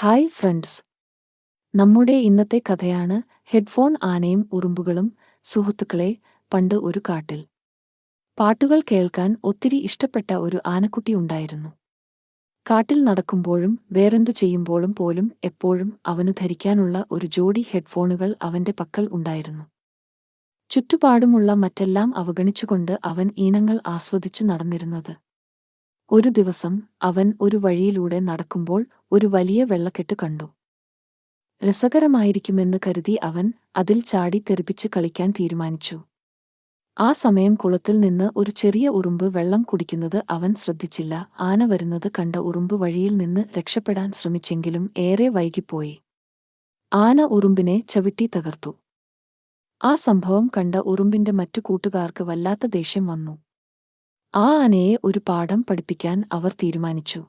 Hi friends, നമ്മുടെ ഇന്നത്തെ കഥയാണ് ഹെഡ്ഫോൺ ആനയും ഉറുമ്പുകളും. സുഹൃത്തുക്കളെ, പണ്ട് ഒരു കാട്ടിൽ പാട്ടുകൾ കേൾക്കാൻ ഒത്തിരി ഇഷ്ടപ്പെട്ട ഒരു ആനക്കുട്ടി ഉണ്ടായിരുന്നു. കാട്ടിൽ നടക്കുമ്പോഴും വേറെന്തു ചെയ്യുമ്പോഴും പോലും എപ്പോഴും അവനു ധരിക്കാനുള്ള ഒരു ജോഡി ഹെഡ്ഫോണുകൾ അവന്റെ പക്കൽ ഉണ്ടായിരുന്നു. ചുറ്റുപാടുമുള്ള മറ്റെല്ലാം അവഗണിച്ചുകൊണ്ട് അവൻ ഈണങ്ങൾ ആസ്വദിച്ചു നടന്നിരുന്നത്. ഒരു ദിവസം അവൻ ഒരു വഴിയിലൂടെ നടക്കുമ്പോൾ ഒരു വലിയ വെള്ളക്കെട്ട് കണ്ടു. രസകരമായിരിക്കുമെന്ന് കരുതി അവൻ അതിൽ ചാടി തെറിപ്പിച്ച് കളിക്കാൻ തീരുമാനിച്ചു. ആ സമയം കുളത്തിൽ നിന്ന് ഒരു ചെറിയ ഉറുമ്പ് വെള്ളം കുടിക്കുന്നത് അവൻ ശ്രദ്ധിച്ചില്ല. ആന വരുന്നത് കണ്ട ഉറുമ്പ് വഴിയിൽ നിന്ന് രക്ഷപ്പെടാൻ ശ്രമിച്ചെങ്കിലും ഏറെ വൈകിപ്പോയി. ആന ഉറുമ്പിനെ ചവിട്ടി തകർത്തു. ആ സംഭവം കണ്ട ഉറുമ്പിന്റെ മറ്റു കൂട്ടുകാർക്ക് വല്ലാത്ത ദേഷ്യം വന്നു. ആ ആനയെ ഒരു പാഠം പഠിപ്പിക്കാൻ അവർ തീരുമാനിച്ചു.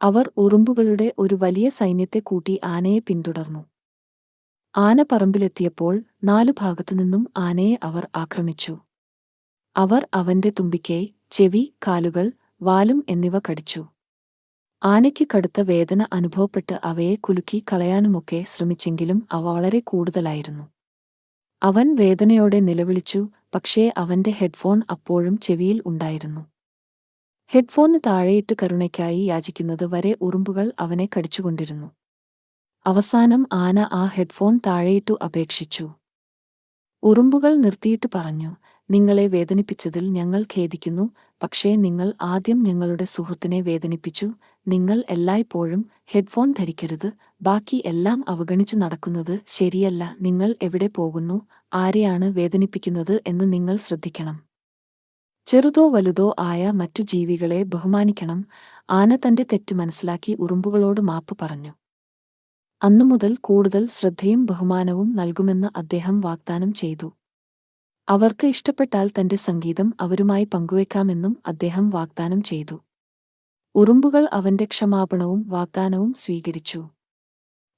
അവർ ഉറുമ്പുകളുടെ ഒരു വലിയ സൈന്യത്തെ കൂട്ടി ആനയെ പിന്തുടർന്നു. ആന പറമ്പിലെത്തിയപ്പോൾ 4 ഭാഗത്തുനിന്നും ആനയെ അവർ ആക്രമിച്ചു. അവർ അവന്റെ തുമ്പിക്കൈ, ചെവി, കാലുകൾ, വാലും എന്നിവ കടിച്ചു. ആനയ്ക്ക് കടുത്ത വേദന അനുഭവപ്പെട്ട് അവയെ കുലുക്കി കളയാനുമൊക്കെ ശ്രമിച്ചെങ്കിലും അവ വളരെ കൂടുതലായിരുന്നു. അവൻ വേദനയോടെ നിലവിളിച്ചു, പക്ഷേ അവന്റെ ഹെഡ്ഫോൺ അപ്പോഴും ചെവിയിൽ ഉണ്ടായിരുന്നു. ഹെഡ്ഫോണ് താഴെയിട്ട് കരുണയ്ക്കായി യാചിക്കുന്നത് വരെ ഉറുമ്പുകൾ അവനെ കടിച്ചുകൊണ്ടിരുന്നു. അവസാനം ആന ആ ഹെഡ്ഫോൺ താഴെയിട്ടു അപേക്ഷിച്ചു. ഉറുമ്പുകൾ നിർത്തിയിട്ട് പറഞ്ഞു, നിങ്ങളെ വേദനിപ്പിച്ചതിൽ ഞങ്ങൾ ഖേദിക്കുന്നു. പക്ഷേ നിങ്ങൾ ആദ്യം ഞങ്ങളുടെ സുഹൃത്തിനെ വേദനിപ്പിച്ചു. നിങ്ങൾ എല്ലായ്പ്പോഴും ഹെഡ്ഫോൺ ധരിക്കരുത്. ബാക്കി എല്ലാം അവഗണിച്ചു നടക്കുന്നത് ശരിയല്ല. നിങ്ങൾ എവിടെ പോകുന്നു, ആരെയാണ് വേദനിപ്പിക്കുന്നത് എന്ന് നിങ്ങൾ ശ്രദ്ധിക്കണം. ചെറുതോ വലുതോ ആയ മറ്റു ജീവികളെ ബഹുമാനിക്കണം. ആന തന്റെ തെറ്റ് മനസ്സിലാക്കി ഉറുമ്പുകളോട് മാപ്പ് പറഞ്ഞു. അന്നുമുതൽ കൂടുതൽ ശ്രദ്ധയും ബഹുമാനവും നൽകുമെന്ന് അദ്ദേഹം വാഗ്ദാനം ചെയ്തു. അവർക്ക് ഇഷ്ടപ്പെട്ടാൽ തന്റെ സംഗീതം അവരുമായി പങ്കുവെക്കാമെന്നും അദ്ദേഹം വാഗ്ദാനം ചെയ്തു. ഉറുമ്പുകൾ അവന്റെ ക്ഷമാപണവും വാഗ്ദാനവും സ്വീകരിച്ചു.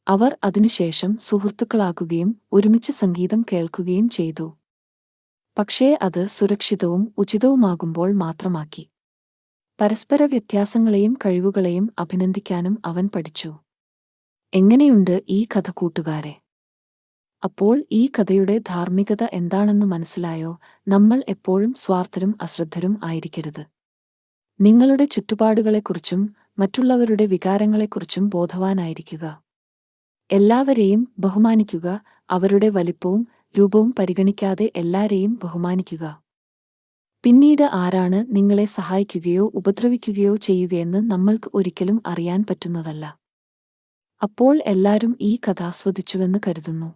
അവർ അതിനുശേഷം സുഹൃത്തുക്കളാകുകയും ഒരുമിച്ച് സംഗീതം കേൾക്കുകയും ചെയ്തു. പക്ഷേ അത് സുരക്ഷിതവും ഉചിതവുമാകുമ്പോൾ മാത്രമാക്കി. പരസ്പര വ്യത്യാസങ്ങളെയും കഴിവുകളെയും അഭിനന്ദിക്കാനും അവൻ പഠിച്ചു. എങ്ങനെയുണ്ട് ഈ കഥ കൂട്ടുകാരെ? അപ്പോൾ ഈ കഥയുടെ ധാർമ്മികത എന്താണെന്ന് മനസ്സിലായോ? നമ്മൾ എപ്പോഴും സ്വാർത്ഥരും അശ്രദ്ധരും ആയിരിക്കരുത്. നിങ്ങളുടെ ചുറ്റുപാടുകളെക്കുറിച്ചും മറ്റുള്ളവരുടെ വികാരങ്ങളെക്കുറിച്ചും ബോധവാനായിരിക്കുക. എല്ലാവരെയും ബഹുമാനിക്കുക. അവരുടെ വലിപ്പവും രൂപവും പരിഗണിക്കാതെ എല്ലാരെയും ബഹുമാനിക്കുക. പിന്നീട് ആരാണ് നിങ്ങളെ സഹായിക്കുകയോ ഉപദ്രവിക്കുകയോ ചെയ്യുകയെന്ന് നമ്മൾക്ക് ഒരിക്കലും അറിയാൻ പറ്റുന്നതല്ല. അപ്പോൾ എല്ലാരും ഈ കഥ ആസ്വദിച്ചുവെന്ന് കരുതുന്നു.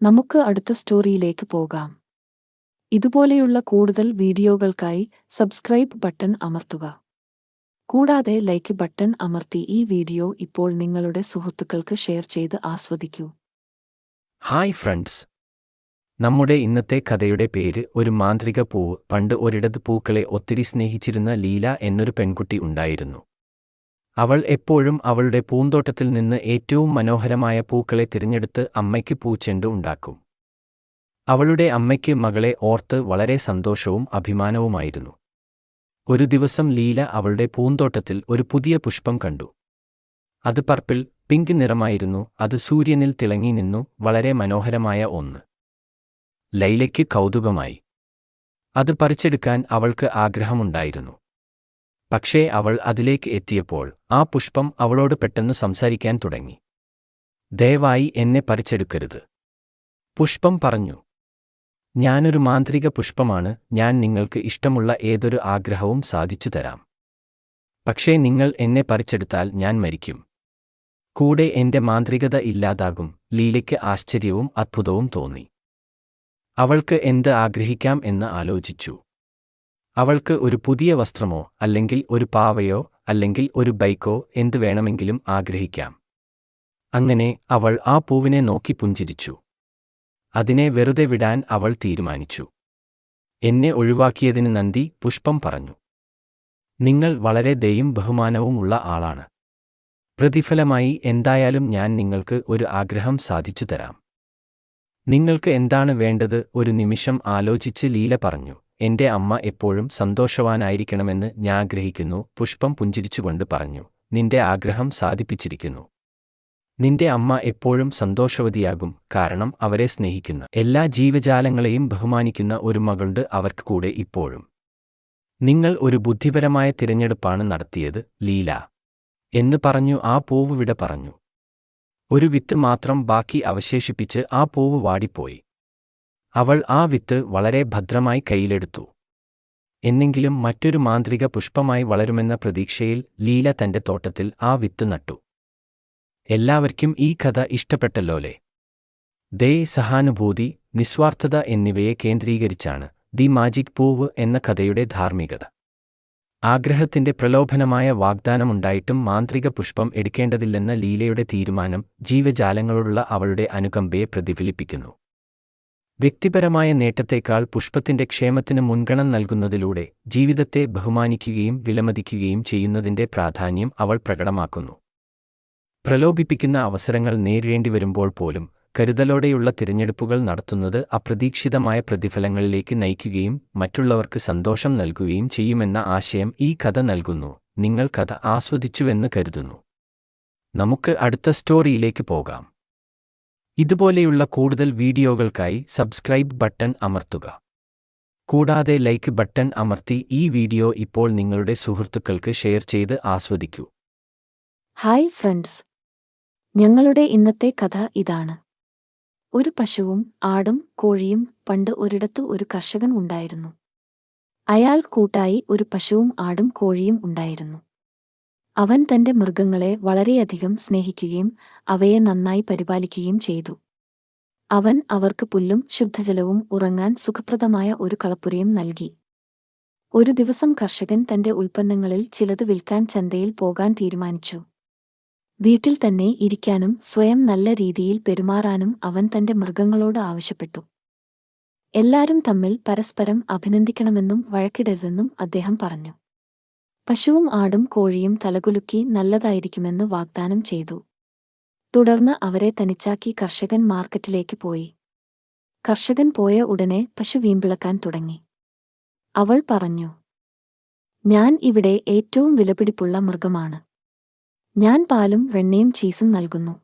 നമുക്ക് അടുത്ത സ്റ്റോറിയിലേക്ക് പോകാം. ഇതുപോലെയുള്ള കൂടുതൽ വീഡിയോകൾക്കായി സബ്സ്ക്രൈബ് ബട്ടൺ അമർത്തുക. കൂടാതെ ലൈക്ക് ബട്ടൺ അമർത്തി ഈ വീഡിയോ ഇപ്പോൾ നിങ്ങളുടെ സുഹൃത്തുക്കൾക്ക് ഷെയർ ചെയ്ത് ആസ്വദിക്കൂ. ഹായ് ഫ്രണ്ട്സ്, നമ്മുടെ ഇന്നത്തെ കഥയുടെ പേര് ഒരു മാന്ത്രിക പൂവ്. പണ്ട് ഒരിടത്ത് പൂക്കളെ ഒത്തിരി സ്നേഹിച്ചിരുന്ന ലീല എന്നൊരു പെൺകുട്ടി ഉണ്ടായിരുന്നു. അവൾ എപ്പോഴും അവളുടെ പൂന്തോട്ടത്തിൽ നിന്ന് ഏറ്റവും മനോഹരമായ പൂക്കളെ തിരഞ്ഞെടുത്ത് അമ്മയ്ക്ക് പൂച്ചെണ്ട് ഉണ്ടാക്കും. അവളുടെ അമ്മയ്ക്ക് മകളെ ഓർത്ത് വളരെ സന്തോഷവും അഭിമാനവുമായിരുന്നു. ഒരു ദിവസം ലീല അവളുടെ പൂന്തോട്ടത്തിൽ ഒരു പുതിയ പുഷ്പം കണ്ടു. അത് പർപ്പിൾ പിങ്ക് നിറമായിരുന്നു. അത് സൂര്യനിൽ തിളങ്ങി നിന്നു. വളരെ മനോഹരമായ ഒന്ന്. ലൈലയ്ക്ക് കൗതുകമായി. അത് പറിച്ചെടുക്കാൻ അവൾക്ക് ആഗ്രഹമുണ്ടായിരുന്നു. പക്ഷേ അവൾ അതിലേക്ക് എത്തിയപ്പോൾ ആ പുഷ്പം അവളോട് പെട്ടെന്ന് സംസാരിക്കാൻ തുടങ്ങി. ദയവായി എന്നെ പറിച്ചെടുക്കരുത്, പുഷ്പം പറഞ്ഞു. ഞാനൊരു മാന്ത്രിക പുഷ്പമാണ്. ഞാൻ നിങ്ങൾക്ക് ഇഷ്ടമുള്ള ഏതൊരു ആഗ്രഹവും സാധിച്ചു തരാം. പക്ഷേ നിങ്ങൾ എന്നെ പറിച്ചെടുത്താൽ ഞാൻ മരിക്കും. കൂടെ എന്റെ മാന്ത്രികത ഇല്ലാതാകും. ലീലയ്ക്ക് ആശ്ചര്യവും അത്ഭുതവും തോന്നി. അവൾക്ക് എന്ത് ആഗ്രഹിക്കാം എന്ന് ആലോചിച്ചു. അവൾക്ക് ഒരു പുതിയ വസ്ത്രമോ അല്ലെങ്കിൽ ഒരു പാവയോ അല്ലെങ്കിൽ ഒരു ബൈക്കോ എന്ത് വേണമെങ്കിലും ആഗ്രഹിക്കാം. അങ്ങനെ അവൾ ആ പൂവിനെ നോക്കി പുഞ്ചിരിച്ചു. അതിനെ വെറുതെ വിടാൻ അവൾ തീരുമാനിച്ചു. എന്നെ ഒഴിവാക്കിയതിന് നന്ദി, പുഷ്പം പറഞ്ഞു. നിങ്ങൾ വളരെ ദയയും ബഹുമാനവും ഉള്ള ആളാണ്. പ്രതിഫലമായി എന്തായാലും ഞാൻ നിങ്ങൾക്ക് ഒരു ആഗ്രഹം സാധിച്ചു തരാം. നിങ്ങൾക്ക് എന്താണ് വേണ്ടത്? ഒരു നിമിഷം ആലോചിച്ച് ലീല പറഞ്ഞു. എന്റെ അമ്മ എപ്പോഴും സന്തോഷവാനായിരിക്കണമെന്ന് ഞാൻ ആഗ്രഹിക്കുന്നു, പുഷ്പം പുഞ്ചിരിച്ചുകൊണ്ട് പറഞ്ഞു. നിന്റെ ആഗ്രഹം സാധിപ്പിച്ചിരിക്കുന്നു. നിന്റെ അമ്മ എപ്പോഴും സന്തോഷവതിയാകും, കാരണം അവരെ സ്നേഹിക്കുന്ന എല്ലാ ജീവജാലങ്ങളെയും ബഹുമാനിക്കുന്ന ഒരു മകളുണ്ട് അവർക്ക് കൂടെ ഇപ്പോഴും. നിങ്ങൾ ഒരു ബുദ്ധിപരമായ തിരഞ്ഞെടുപ്പാണ് നടത്തിയത്, ലീല എന്ന് പറഞ്ഞു ആ പൂവ് വിട പറഞ്ഞു. ഒരു വിത്ത് മാത്രം ബാക്കി അവശേഷിപ്പിച്ച് ആ പൂവ് വാടിപ്പോയി. അവൾ ആ വിത്ത് വളരെ ഭദ്രമായി കയ്യിലെടുത്തു. എന്നെങ്കിലും മറ്റൊരു മാന്ത്രിക പുഷ്പമായി വളരുമെന്ന പ്രതീക്ഷയിൽ ലീല തന്റെ തോട്ടത്തിൽ ആ വിത്ത് നട്ടു. എല്ലാവർക്കും ഈ കഥ ഇഷ്ടപ്പെട്ടല്ലോലേ? സഹാനുഭൂതി, നിസ്വാർത്ഥത എന്നിവയെ കേന്ദ്രീകരിച്ചാണ് ദി മാജിക് പൂവ് എന്ന കഥയുടെ ധാർമ്മികത. ആഗ്രഹത്തിന്റെ പ്രലോഭനമായ വാഗ്ദാനമുണ്ടായിട്ടും മാന്ത്രിക പുഷ്പം എടുക്കേണ്ടതില്ലെന്ന ലീലയുടെ തീരുമാനം ജീവജാലങ്ങളോടുള്ള അവളുടെ അനുകമ്പയെ പ്രതിഫലിപ്പിക്കുന്നു. വ്യക്തിപരമായ നേട്ടത്തേക്കാൾ പുഷ്പത്തിന്റെ ക്ഷേമത്തിന് മുൻഗണന നൽകുന്നതിലൂടെ ജീവിതത്തെ ബഹുമാനിക്കുകയും വിലമതിക്കുകയും ചെയ്യുന്നതിന്റെ പ്രാധാന്യം അവൾ പ്രകടമാക്കുന്നു. പ്രലോഭിപ്പിക്കുന്ന അവസരങ്ങൾ നേരിടേണ്ടിവരുമ്പോൾ പോലും കരുതലോടെയുള്ള തിരഞ്ഞെടുപ്പുകൾ നടത്തുന്നത് അപ്രതീക്ഷിതമായ പ്രതിഫലങ്ങളിലേക്ക് നയിക്കുകയും മറ്റുള്ളവർക്ക് സന്തോഷം നൽകുകയും ചെയ്യുമെന്ന ആശയം ഈ കഥ നൽകുന്നു. നിങ്ങൾ കഥ ആസ്വദിച്ചുവെന്ന് കരുതുന്നു. നമുക്ക് അടുത്ത സ്റ്റോറിയിലേക്ക് പോകാം. ഇതുപോലെയുള്ള കൂടുതൽ വീഡിയോകൾക്കായി സബ്സ്ക്രൈബ് ബട്ടൺ അമർത്തുക. കൂടാതെ ലൈക്ക് ബട്ടൺ അമർത്തി ഈ വീഡിയോ ഇപ്പോൾ നിങ്ങളുടെ സുഹൃത്തുക്കൾക്ക് ഷെയർ ചെയ്ത് ആസ്വദിക്കൂ. ഹായ് ഫ്രണ്ട്സ്, ഞങ്ങളുടെ ഇന്നത്തെ കഥ ഇതാണ്. ഒരു പശുവും ആടും കോഴിയും. പണ്ട് ഒരിടത്ത് ഒരു കർഷകൻ ഉണ്ടായിരുന്നു. അയാൾ കൂട്ടായി ഒരു പശുവും ആടും കോഴിയും ഉണ്ടായിരുന്നു. അവൻ തന്റെ മൃഗങ്ങളെ വളരെയധികം സ്നേഹിക്കുകയും അവയെ നന്നായി പരിപാലിക്കുകയും ചെയ്തു. അവൻ അവർക്ക് പുല്ലും ശുദ്ധജലവും ഉറങ്ങാൻ സുഖപ്രദമായ ഒരു കളപ്പുരയും നൽകി. ഒരു ദിവസം കർഷകൻ തന്റെ ഉൽപ്പന്നങ്ങളിൽ ചിലത് വിൽക്കാൻ ചന്തയിൽ പോകാൻ തീരുമാനിച്ചു. വീട്ടിൽ തന്നെ ഇരിക്കാനും സ്വയം നല്ല രീതിയിൽ പെരുമാറാനും അവൻ തന്റെ മൃഗങ്ങളോട് ആവശ്യപ്പെട്ടു. എല്ലാരും തമ്മിൽ പരസ്പരം അഭിനന്ദിക്കണമെന്നും വഴക്കിടരുതെന്നും അദ്ദേഹം പറഞ്ഞു. പശുവും ആടും കോഴിയും തലകുലുക്കി നല്ലതായിരിക്കുമെന്ന് വാഗ്ദാനം ചെയ്തു. തുടർന്ന് അവരെ തനിച്ചാക്കി കർഷകൻ മാർക്കറ്റിലേക്ക് പോയി. കർഷകൻ പോയ ഉടനെ പശു വീമ്പിളക്കാൻ തുടങ്ങി. അവൾ പറഞ്ഞു, "ഞാൻ ഇവിടെ ഏറ്റവും വിലപിടിപ്പുള്ള മൃഗമാണ്. ഞാൻ പാലും വെണ്ണയും ചീസും നൽകുന്നു.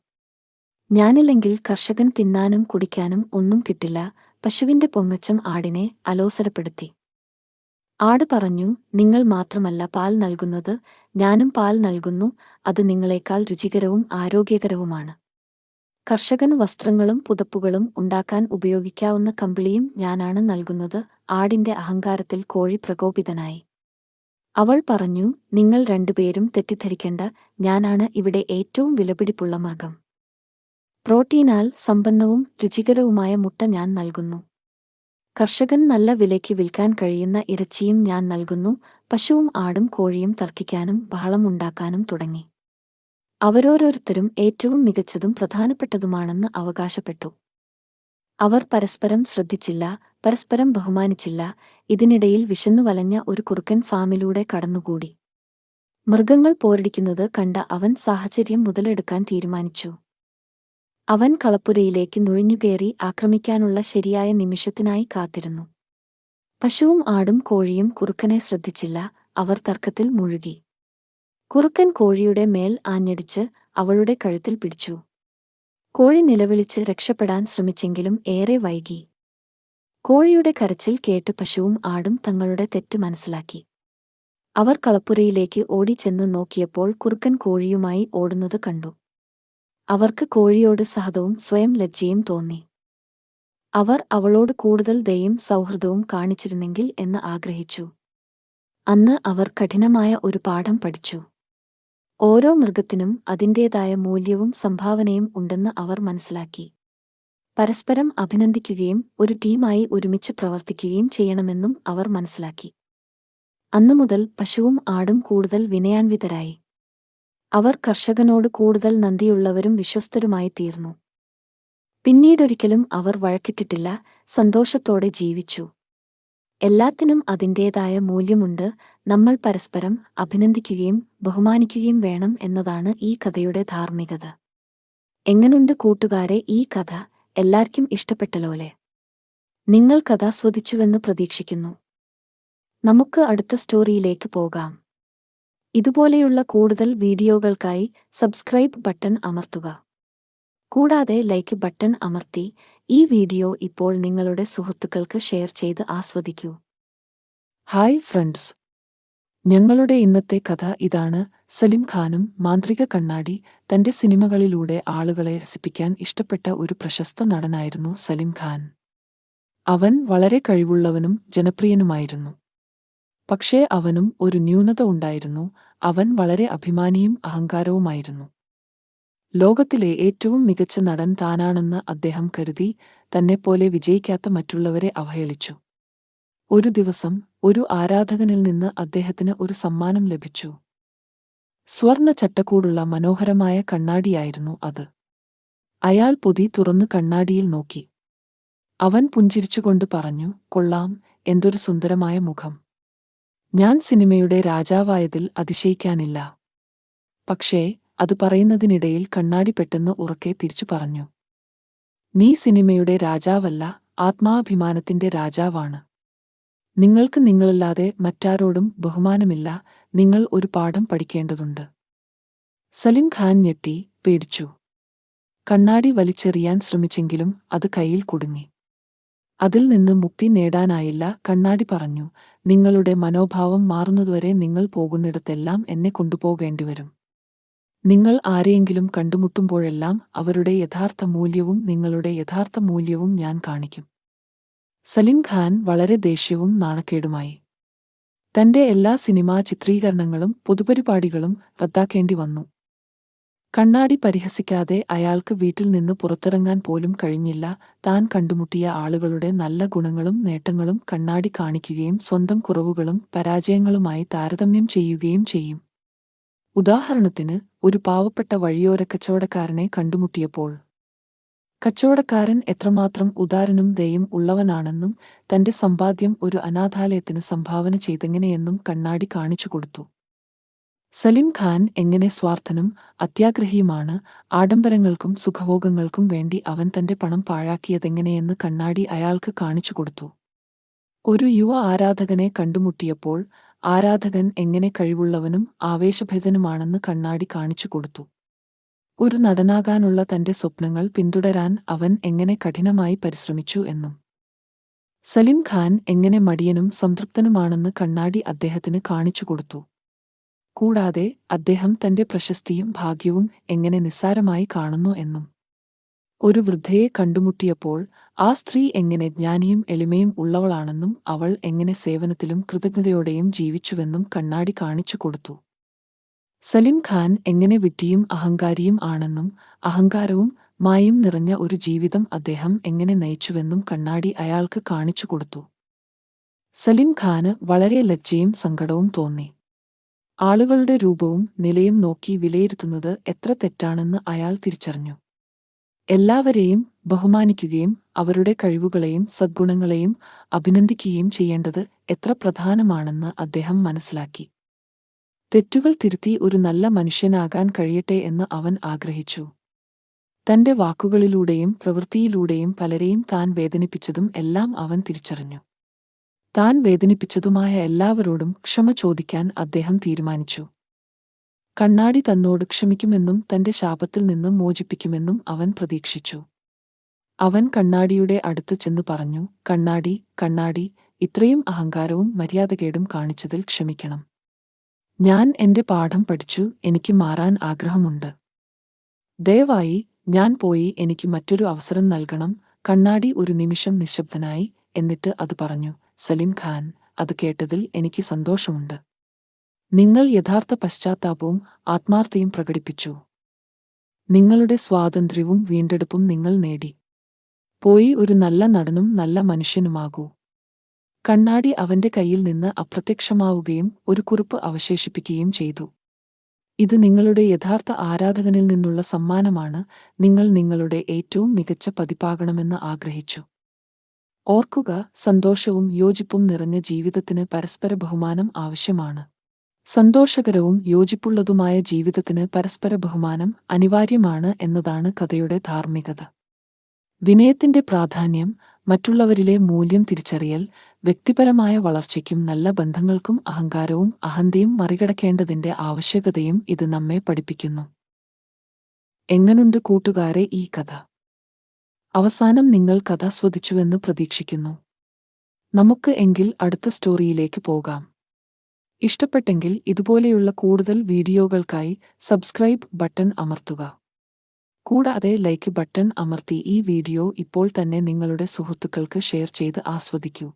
ഞാനില്ലെങ്കിൽ കർഷകൻ തിന്നാനും കുടിക്കാനും ഒന്നും കിട്ടില്ല." പശുവിന്റെ പൊങ്ങച്ചം ആടിനെ അലോസരപ്പെടുത്തി. ആട് പറഞ്ഞു, "നിങ്ങൾ മാത്രമല്ല പാൽ നൽകുന്നത്, ഞാനും പാൽ നൽകുന്നു. അത് നിങ്ങളെക്കാൾ രുചികരവും ആരോഗ്യകരവുമാണ്. കർഷകൻ വസ്ത്രങ്ങളും പുതപ്പുകളും ഉണ്ടാക്കാൻ ഉപയോഗിക്കാവുന്ന കമ്പിളിയും ഞാനാണ് നൽകുന്നത്." ആടിന്റെ അഹങ്കാരത്തിൽ കോഴി പ്രകോപിതനായി. അവൾ പറഞ്ഞു, "നിങ്ങൾ രണ്ടുപേരും തെറ്റിദ്ധരിക്കേണ്ട, ഞാനാണ് ഇവിടെ ഏറ്റവും വിലപിടിപ്പുള്ള മൃഗം. പ്രോട്ടീനാൽ സമ്പന്നവും രുചികരവുമായ മുട്ട ഞാൻ നൽകുന്നു. കർഷകൻ നല്ല വിലയ്ക്ക് വിൽക്കാൻ കഴിയുന്ന ഇറച്ചിയും ഞാൻ നൽകുന്നു." പശുവും ആടും കോഴിയും തർക്കിക്കാനും ബഹളമുണ്ടാക്കാനും തുടങ്ങി. അവരോരോരുത്തരും ഏറ്റവും മികച്ചതും പ്രധാനപ്പെട്ടതുമാണെന്ന് അവകാശപ്പെട്ടു. അവർ പരസ്പരം ശ്രദ്ധിച്ചില്ല, പരസ്പരം ബഹുമാനിച്ചില്ല. ഇതിനിടയിൽ വിശന്നു വലഞ്ഞ ഒരു കുറുക്കൻ ഫാമിലൂടെ കടന്നുകൂടി. മൃഗങ്ങൾ പോരടിക്കുന്നത് കണ്ട അവൻ സാഹചര്യം മുതലെടുക്കാൻ തീരുമാനിച്ചു. അവൻ കളപ്പുരയിലേക്ക് നുഴഞ്ഞുകയറി ആക്രമിക്കാനുള്ള ശരിയായ നിമിഷത്തിനായി കാത്തിരുന്നു. പശുവും ആടും കോഴിയും കുറുക്കനെ ശ്രദ്ധിച്ചില്ല. അവർ തർക്കത്തിൽ മുഴുകി. കുറുക്കൻ കോഴിയുടെ മേൽ ആഞ്ഞടിച്ച് അവളുടെ കഴുത്തിൽ പിടിച്ചു. കോഴി നിലവിളിച്ച് രക്ഷപ്പെടാൻ ശ്രമിച്ചെങ്കിലും ഏറെ വൈകി. കോഴിയുടെ കരച്ചിൽ കേട്ട് പശുവും ആടും തങ്ങളുടെ തെറ്റ് മനസ്സിലാക്കി. അവർ കളപ്പുരയിലേക്ക് ഓടിച്ചെന്ന് നോക്കിയപ്പോൾ കുറുക്കൻ കോഴിയുമായി ഓടുന്നത് കണ്ടു. അവർക്ക് കോഴിയോട് സഹതവും സ്വയം ലജ്ജയും തോന്നി. അവർ അവളോട് കൂടുതൽ ദയയും സൗഹൃദവും കാണിച്ചിരുന്നെങ്കിൽ എന്ന് ആഗ്രഹിച്ചു. അന്ന് അവർ കഠിനമായ ഒരു പാഠം പഠിച്ചു. ഓരോ മൃഗത്തിനും അതിന്റേതായ മൂല്യവും സംഭാവനയും ഉണ്ടെന്ന് അവർ മനസ്സിലാക്കി. പരസ്പരം അഭിനന്ദിക്കുകയും ഒരു ടീമായി ഒരുമിച്ച് പ്രവർത്തിക്കുകയും ചെയ്യണമെന്നും അവർ മനസ്സിലാക്കി. അന്നുമുതൽ പശുവും ആടും കൂടുതൽ വിനയാൻവിതരായി. അവർ കർഷകനോട് കൂടുതൽ നന്ദിയുള്ളവരും വിശ്വസ്തരുമായി തീർന്നു. പിന്നീടൊരിക്കലും അവർ വഴക്കിട്ടിട്ടില്ല, സന്തോഷത്തോടെ ജീവിച്ചു. എല്ലാത്തിനും അതിന്റേതായ മൂല്യമുണ്ട്. നമ്മൾ പരസ്പരം അഭിനന്ദിക്കുകയും ബഹുമാനിക്കുകയും വേണം എന്നതാണ് ഈ കഥയുടെ ധാർമ്മികത. എങ്ങനുണ്ട് കൂട്ടുകാരെ ഈ കഥ? എല്ലാവർക്കും ഇഷ്ടപ്പെട്ടല്ലോലേ? നിങ്ങൾ കഥ ആസ്വദിച്ചുവെന്ന് പ്രതീക്ഷിക്കുന്നു. നമുക്ക് അടുത്ത സ്റ്റോറിയിലേക്ക് പോകാം. ഇതുപോലെയുള്ള കൂടുതൽ വീഡിയോകൾക്കായി സബ്സ്ക്രൈബ് ബട്ടൺ അമർത്തുക. കൂടാതെ ലൈക്ക് ബട്ടൺ അമർത്തി ഈ വീഡിയോ ഇപ്പോൾ നിങ്ങളുടെ സുഹൃത്തുക്കൾക്ക് ഷെയർ ചെയ്ത് ആസ്വദിക്കൂ. ഹായ് ഫ്രണ്ട്സ്, ഞങ്ങളുടെ ഇന്നത്തെ കഥ ഇതാണ്. സലിം ഖാനും മാന്ത്രിക കണ്ണാടി. തന്റെ സിനിമകളിലൂടെ ആളുകളെ രസിപ്പിക്കാൻ ഇഷ്ടപ്പെട്ട ഒരു പ്രശസ്ത നടനായിരുന്നു സലിം ഖാൻ. അവൻ വളരെ കഴിവുള്ളവനും ജനപ്രിയനുമായിരുന്നു. പക്ഷേ അവനും ഒരു ന്യൂനത ഉണ്ടായിരുന്നു. അവൻ വളരെ അഭിമാനിയും അഹങ്കാരവുമായിരുന്നു. ലോകത്തിലെ ഏറ്റവും മികച്ച നടൻ താനാണെന്ന് അദ്ദേഹം കരുതി. തന്നെപ്പോലെ വിജയിക്കാത്ത മറ്റുള്ളവരെ അവഹേളിച്ചു. ഒരു ദിവസം ഒരു ആരാധകനിൽ നിന്ന് അദ്ദേഹത്തിന് ഒരു സമ്മാനം ലഭിച്ചു. സ്വർണ്ണ ചട്ടക്കൂടുള്ള മനോഹരമായ കണ്ണാടിയായിരുന്നു അത്. അയാൾ പൊതി തുറന്ന് കണ്ണാടിയിൽ നോക്കി. അവൻ പുഞ്ചിരിച്ചുകൊണ്ട് പറഞ്ഞു, "കൊള്ളാം, എന്തൊരു സുന്ദരമായ മുഖം. ഞാൻ സിനിമയുടെ രാജാവായതിൽ അതിശയിക്കാനില്ല." പക്ഷേ അത് പറയുന്നതിനിടയിൽ കണ്ണാടി പെട്ടെന്ന് ഉറക്കെ തിരിച്ചു പറഞ്ഞു, "നീ സിനിമയുടെ രാജാവല്ല, ആത്മാഭിമാനത്തിന്റെ രാജാവാണ്. നിങ്ങൾക്ക് നിങ്ങളല്ലാതെ മറ്റാരോടും ബഹുമാനമില്ല. നിങ്ങൾ ഒരു പാഠം പഠിക്കേണ്ടതുണ്ട്." സലിം ഖാൻ ഞെട്ടി, പേടിച്ചു. കണ്ണാടി വലിച്ചെറിയാൻ ശ്രമിച്ചെങ്കിലും അത് കയ്യിൽ കുടുങ്ങി. അതിൽ നിന്ന് മുക്തി നേടാനായില്ല. കണ്ണാടി പറഞ്ഞു, "നിങ്ങളുടെ മനോഭാവം മാറുന്നതുവരെ നിങ്ങൾ പോകുന്നിടത്തെല്ലാം എന്നെ കൊണ്ടുപോകേണ്ടിവരും. നിങ്ങൾ ആരെയെങ്കിലും കണ്ടുമുട്ടുമ്പോഴെല്ലാം അവരുടെ യഥാർത്ഥ മൂല്യവും നിങ്ങളുടെ യഥാർത്ഥ മൂല്യവും ഞാൻ കാണിക്കും." സലിം ഖാൻ വളരെ ദേഷ്യവും നാണക്കേടുമായി. തന്റെ എല്ലാ സിനിമാ ചിത്രീകരണങ്ങളും പൊതുപരിപാടികളും റദ്ദാക്കേണ്ടി വന്നു. കണ്ണാടി പരിഹസിക്കാതെ അയാൾക്ക് വീട്ടിൽ നിന്ന് പുറത്തിറങ്ങാൻ പോലും കഴിഞ്ഞില്ല. താൻ കണ്ടുമുട്ടിയ ആളുകളുടെ നല്ല ഗുണങ്ങളും നേട്ടങ്ങളും കണ്ണാടി കാണിക്കുകയും സ്വന്തം കുറവുകളും പരാജയങ്ങളുമായി താരതമ്യം ചെയ്യുകയും ചെയ്യും. ഉദാഹരണത്തിന്, ഒരു പാവപ്പെട്ട വഴിയോര കച്ചവടക്കാരനെ കണ്ടുമുട്ടിയപ്പോൾ കച്ചവടക്കാരൻ എത്രമാത്രം ഉദാരനും ദയയും ഉള്ളവനാണെന്നും തന്റെ സമ്പാദ്യം ഒരു അനാഥാലയത്തിന് സംഭാവന ചെയ്തെങ്ങനെയെന്നും കണ്ണാടി കാണിച്ചുകൊടുത്തു. സലിം ഖാൻ എങ്ങനെ സ്വാർത്ഥനും അത്യാഗ്രഹിയുമാണ്. ആഡംബരങ്ങൾക്കും സുഖഭോഗങ്ങൾക്കും വേണ്ടി അവൻ തന്റെ പണം പാഴാക്കിയതെങ്ങനെയെന്ന് കണ്ണാടി അയാൾക്ക് കാണിച്ചുകൊടുത്തു. ഒരു യുവ ആരാധകനെ കണ്ടുമുട്ടിയപ്പോൾ ആരാധകൻ എങ്ങനെ കഴിവുള്ളവനും ആവേശഭരിതനുമാണെന്ന് കണ്ണാടി കാണിച്ചുകൊടുത്തു. ഒരു നടനാകാനുള്ള തന്റെ സ്വപ്നങ്ങൾ പിന്തുടരാൻ അവൻ എങ്ങനെ കഠിനമായി പരിശ്രമിച്ചു എന്നും. സലിം ഖാൻ എങ്ങനെ മടിയനും സംതൃപ്തനുമാണെന്ന് കണ്ണാടി അദ്ദേഹത്തിന് കാണിച്ചുകൊടുത്തു. കൂടാതെ അദ്ദേഹം തന്റെ പ്രശസ്തിയും ഭാഗ്യവും എങ്ങനെ നിസ്സാരമായി കാണുന്നു എന്നും. ഒരു വൃദ്ധയെ കണ്ടുമുട്ടിയപ്പോൾ ആ സ്ത്രീ എങ്ങനെ ജ്ഞാനിയും എളിമയും ഉള്ളവളാണെന്നും അവൾ എങ്ങനെ സേവനത്തിലും കൃതജ്ഞതയോടെയും ജീവിച്ചുവെന്നും കണ്ണാടി കാണിച്ചുകൊടുത്തു. സലിം ഖാൻ എങ്ങനെ വിഡ്ഢിയും അഹങ്കാരിയും ആണെന്നും അഹങ്കാരവും മായയും നിറഞ്ഞ ഒരു ജീവിതം അദ്ദേഹം എങ്ങനെ നയിച്ചുവെന്നും കണ്ണാടി അയാൾക്ക് കാണിച്ചുകൊടുത്തു. സലിം ഖാന് വളരെ ലജ്ജയും സങ്കടവും തോന്നി. ആളുകളുടെ രൂപവും നിലയും നോക്കി വിലയിരുത്തുന്നത് എത്ര തെറ്റാണെന്ന് അയാൾ തിരിച്ചറിഞ്ഞു. എല്ലാവരെയും ബഹുമാനിക്കുകയും അവരുടെ കഴിവുകളെയും സദ്ഗുണങ്ങളെയും അഭിനന്ദിക്കുകയും ചെയ്യേണ്ടത് എത്ര പ്രധാനമാണെന്ന് അദ്ദേഹം മനസ്സിലാക്കി. തെറ്റുകൾ തിരുത്തി ഒരു നല്ല മനുഷ്യനാകാൻ കഴിയട്ടെ എന്ന് അവൻ ആഗ്രഹിച്ചു. തന്റെ വാക്കുകളിലൂടെയും പ്രവൃത്തിയിലൂടെയും പലരെയും താൻ വേദനിപ്പിച്ചതും എല്ലാം അവൻ തിരിച്ചറിഞ്ഞു. താൻ വേദനിപ്പിച്ചതുമായ എല്ലാവരോടും ക്ഷമ ചോദിക്കാൻ അദ്ദേഹം തീരുമാനിച്ചു. കണ്ണാടി തന്നോട് ക്ഷമിക്കുമെന്നും തന്റെ ശാപത്തിൽ നിന്ന് മോചിപ്പിക്കുമെന്നും അവൻ പ്രതീക്ഷിച്ചു. അവൻ കണ്ണാടിയുടെ അടുത്ത് ചെന്ന് പറഞ്ഞു, "കണ്ണാടി, കണ്ണാടി, ഇത്രയും അഹങ്കാരവും മര്യാദകേടും കാണിച്ചതിൽ ക്ഷമിക്കണം. ഞാൻ എന്റെ പാഠം പഠിച്ചു. എനിക്ക് മാറാൻ ആഗ്രഹമുണ്ട്. ദയവായി ഞാൻ പോയി എനിക്ക് മറ്റൊരു അവസരം നൽകണം." കണ്ണാടി ഒരു നിമിഷം നിശബ്ദനായി. എന്നിട്ട് അത് പറഞ്ഞു, "സലിം ഖാൻ, അത് കേട്ടതിൽ എനിക്ക് സന്തോഷമുണ്ട്. നിങ്ങൾ യഥാർത്ഥ പശ്ചാത്താപവും ആത്മാർത്ഥതയും പ്രകടിപ്പിച്ചു. നിങ്ങളുടെ സ്വാതന്ത്ര്യവും വീണ്ടെടുപ്പും നിങ്ങൾ നേടി. പോയി ഒരു നല്ല നടനും നല്ല മനുഷ്യനുമാകൂ." കണ്ണാടി അവന്റെ കയ്യിൽ നിന്ന് അപ്രത്യക്ഷമാവുകയും ഒരു കുറിപ്പ് അവശേഷിപ്പിക്കുകയും ചെയ്തു. "ഇത് നിങ്ങളുടെ യഥാർത്ഥ ആരാധകനിൽ നിന്നുള്ള സമ്മാനമാണ്. നിങ്ങൾ നിങ്ങളുടെ ഏറ്റവും മികച്ച പതിപ്പാകണമെന്ന് ആഗ്രഹിച്ചു. ഓർക്കുക, സന്തോഷവും യോജിപ്പും നിറഞ്ഞ ജീവിതത്തിന് പരസ്പര ബഹുമാനം ആവശ്യമാണ്. സന്തോഷകരവും യോജിപ്പുള്ളതുമായ ജീവിതത്തിന് പരസ്പര ബഹുമാനം അനിവാര്യമാണ് എന്നതാണ് കഥയുടെ ധാർമ്മികത." വിനയത്തിന്റെ പ്രാധാന്യം, മറ്റുള്ളവരിലെ മൂല്യം തിരിച്ചറിയൽ, വ്യക്തിപരമായ വളർച്ചയ്ക്കും നല്ല ബന്ധങ്ങൾക്കും അഹങ്കാരവും അഹന്തയും മറികടക്കേണ്ടതിന്റെ ആവശ്യകതയും ഇത് നമ്മെ പഠിപ്പിക്കുന്നു. എങ്ങനുണ്ട് കൂട്ടുകാരെ ഈ കഥ? അവസാനം നിങ്ങൾ കഥ ആസ്വദിച്ചുവെന്ന് പ്രതീക്ഷിക്കുന്നു. നമുക്ക് എങ്കിൽ അടുത്ത സ്റ്റോറിയിലേക്ക് പോകാം. ഇഷ്ടപ്പെട്ടെങ്കിൽ ഇതുപോലെയുള്ള കൂടുതൽ വീഡിയോകൾക്കായി സബ്സ്ക്രൈബ് ബട്ടൺ അമർത്തുക. കൂടാതെ ലൈക്ക് ബട്ടൺ അമർത്തി ഈ വീഡിയോ ഇപ്പോൾ തന്നെ നിങ്ങളുടെ സുഹൃത്തുക്കൾക്ക് ഷെയർ ചെയ്ത് ആസ്വദിക്കൂ.